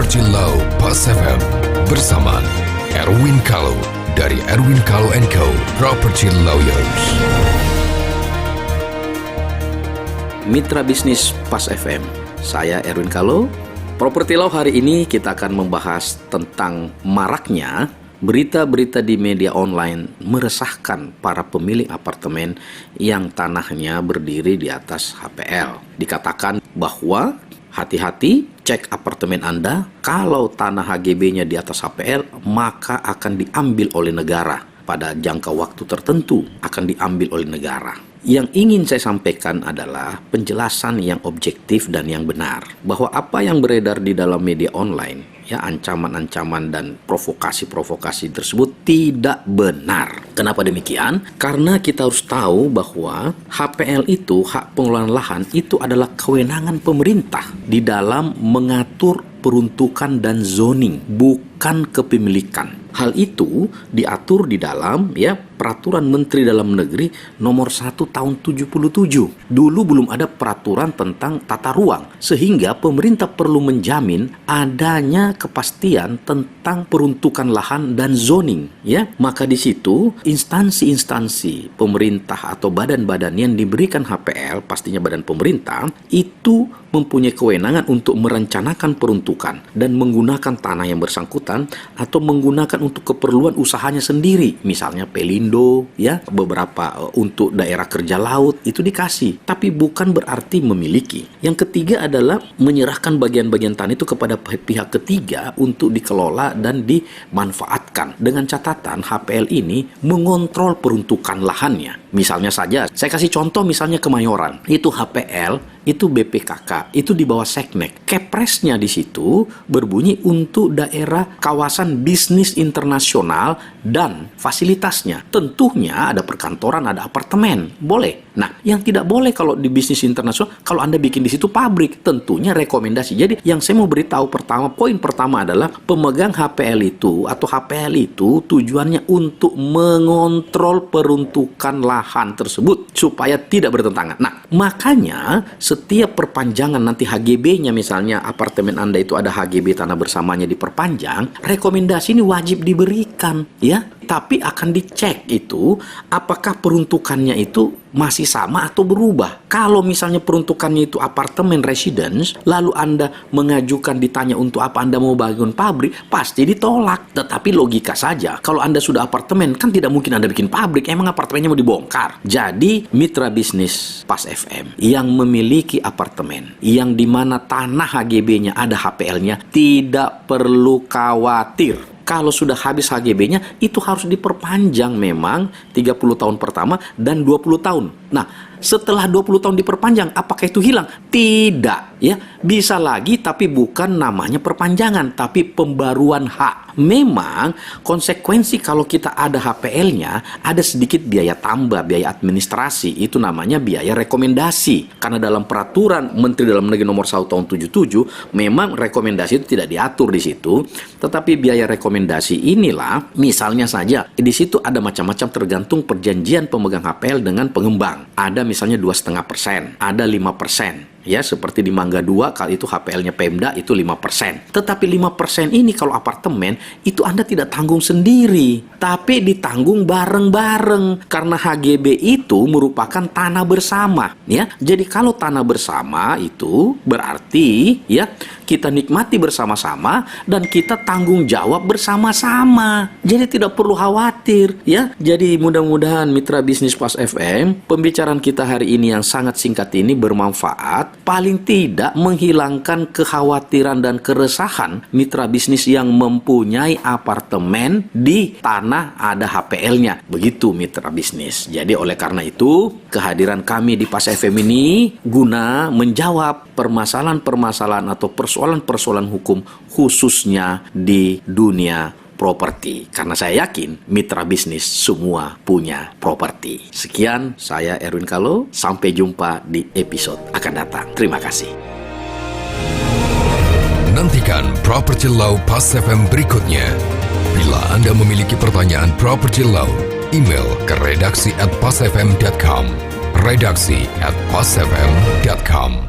Property Law Pas FM bersama Erwin Kalau dari Erwin Kalau & Co. Property Lawyers. Mitra bisnis Pas FM, saya Erwin Kalau. Property Law hari ini kita akan membahas tentang maraknya berita-berita di media online meresahkan para pemilik apartemen yang tanahnya berdiri di atas HPL. Dikatakan bahwa hati-hati, cek apartemen Anda, kalau tanah HGB-nya di atas HPL, maka akan diambil oleh negara. Pada jangka waktu tertentu akan diambil oleh negara. Yang ingin saya sampaikan adalah penjelasan yang objektif dan yang benar. Bahwa apa yang beredar di dalam media online, ya ancaman-ancaman dan provokasi-provokasi tersebut tidak benar. Kenapa demikian? Karena kita harus tahu bahwa HPL itu, hak pengelolaan lahan, itu adalah kewenangan pemerintah di dalam mengatur peruntukan dan zoning, bukan kepemilikan. Hal itu diatur di dalam Peraturan Menteri Dalam Negeri nomor 1 tahun 77. Dulu belum ada peraturan tentang tata ruang, sehingga pemerintah perlu menjamin adanya kepastian tentang peruntukan lahan dan zoning, Maka di situ instansi-instansi pemerintah atau badan-badan yang diberikan HPL, pastinya badan pemerintah, itu mempunyai kewenangan untuk merencanakan peruntukan dan menggunakan tanah yang bersangkutan atau menggunakan untuk keperluan usahanya sendiri, misalnya pelindo, beberapa untuk daerah kerja laut itu dikasih, tapi bukan berarti memiliki. Yang ketiga adalah menyerahkan bagian-bagian tanah itu kepada pihak ketiga untuk dikelola dan dimanfaatkan, dengan catatan HPL ini mengontrol peruntukan lahannya. Misalnya saja, saya kasih contoh misalnya Kemayoran, itu HPL, itu BPKK, itu di bawah Seknek. Kepresnya di situ berbunyi untuk daerah kawasan bisnis internasional dan fasilitasnya. Tentunya ada perkantoran, ada apartemen, boleh. Nah, yang tidak boleh kalau di bisnis internasional, kalau Anda bikin di situ pabrik, tentunya rekomendasi. Jadi, yang saya mau beritahu poin pertama adalah pemegang HPL itu atau HPL itu tujuannya untuk mengontrol peruntukan lahan tersebut supaya tidak bertentangan. Nah, makanya setiap perpanjangan nanti HGB-nya, misalnya apartemen Anda itu ada HGB tanah bersamanya diperpanjang, rekomendasi ini wajib diberikan, tapi akan dicek itu apakah peruntukannya itu masih sama atau berubah. Kalau misalnya peruntukannya itu apartemen residence, lalu Anda mengajukan ditanya untuk apa Anda mau bangun pabrik, pasti ditolak. Tetapi logika saja, kalau Anda sudah apartemen, kan tidak mungkin Anda bikin pabrik, emang apartemennya mau dibongkar. Jadi mitra bisnis Pas FM yang memiliki apartemen, yang dimana tanah HGB-nya ada HPL-nya, tidak perlu khawatir. Kalau sudah habis HGB-nya, itu harus diperpanjang memang 30 tahun pertama dan 20 tahun. Nah, setelah 20 tahun diperpanjang, apakah itu hilang? Tidak, Bisa lagi, tapi bukan namanya perpanjangan, tapi pembaruan hak. Memang konsekuensi kalau kita ada HPL-nya, ada sedikit biaya tambah, biaya administrasi, itu namanya biaya rekomendasi. Karena dalam peraturan Menteri Dalam Negeri nomor 1 tahun 77, memang rekomendasi itu tidak diatur di situ, tetapi biaya rekomendasi inilah, misalnya saja, di situ ada macam-macam tergantung perjanjian pemegang HPL dengan pengembang. Ada misalnya 2,5%, ada 5%. Seperti di Mangga 2, kalau itu HPL-nya Pemda itu 5%. Tetapi 5% ini kalau apartemen, itu Anda tidak tanggung sendiri, tapi ditanggung bareng-bareng. Karena HGB itu merupakan tanah bersama, Jadi kalau tanah bersama itu berarti, kita nikmati bersama-sama dan kita tanggung jawab bersama-sama. Jadi tidak perlu khawatir, Jadi mudah-mudahan mitra bisnis Pas FM, pembicaraan kita hari ini yang sangat singkat ini bermanfaat, paling tidak menghilangkan kekhawatiran dan keresahan mitra bisnis yang mempunyai apartemen di tanah ada HPL-nya. Begitu mitra bisnis. Jadi oleh karena itu, kehadiran kami di Pas FM ini guna menjawab permasalahan-permasalahan atau persoalan-persoalan hukum khususnya di dunia properti. Karena saya yakin mitra bisnis semua punya properti. Sekian, saya Erwin Kalau. Sampai jumpa di episode akan datang. Terima kasih. Nantikan Property Law Pas FM berikutnya. Bila Anda memiliki pertanyaan Property Law, email ke redaksi@pasfm.com. redaksi@pasfm.com.